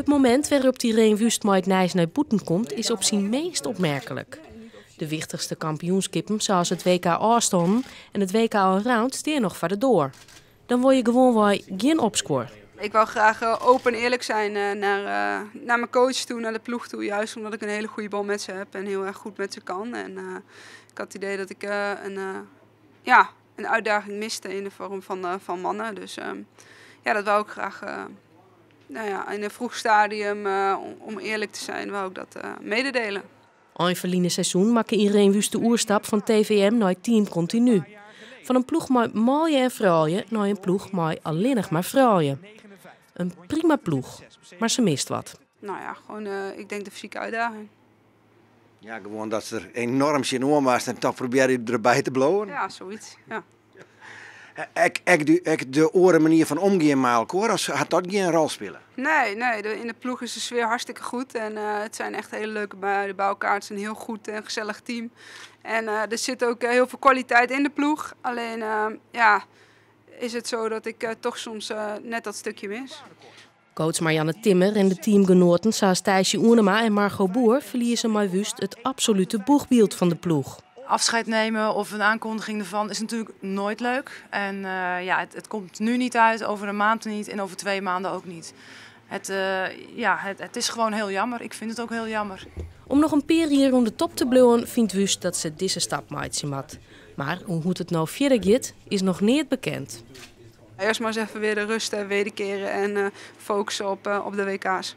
Het moment waarop Irene Wust met Nijs naar Boeten komt is op zijn meest opmerkelijk. De wichtigste kampioenskippen zoals het WK afstanden en het WK allround staan nog voor de door. Dan word je gewoon wel geen opscore. Ik wou graag open en eerlijk zijn naar mijn coach toe, naar de ploeg toe. Juist omdat ik een hele goede band met ze heb en heel erg goed met ze kan. En ik had het idee dat ik een uitdaging miste in de vorm van mannen. Dus dat wou ik graag in een vroeg stadium, om eerlijk te zijn, wou ik dat mededelen. Een verliende seizoen maakte Irene Wust de oerstap van TVM naar Team Continu. Van een ploeg met mooie en vrouwen naar een ploeg met alleen nog maar vrouwen. Een prima ploeg, maar ze mist wat. Nou ja, gewoon ik denk de fysieke uitdaging. Ja, gewoon dat ze er enorm zin in was en toch probeer je erbij te blowen. Ja, zoiets. Ja. De oren manier van omgaan met elkaar, of had dat geen rol spelen? Nee, in de ploeg is de sfeer hartstikke goed. En het zijn echt hele leuke bij elkaar. Het is een heel goed en gezellig team. En er zit ook heel veel kwaliteit in de ploeg. Alleen is het zo dat ik toch soms net dat stukje mis. Coach Marianne Timmer en de teamgenoten zoals Thijsje Oenema en Margot Boer verliezen met Wust het absolute boegbeeld van de ploeg. Afscheid nemen of een aankondiging ervan is natuurlijk nooit leuk. En het komt nu niet uit, over een maand niet en over 2 maanden ook niet. Het is gewoon heel jammer. Ik vind het ook heel jammer. Om nog een paar hier om de top te blijven, vindt Wust dat ze deze stap maakt. Maar hoe het nou verder gaat, is nog niet bekend. Eerst maar eens even weer de rust wederkeren en focussen op de WK's.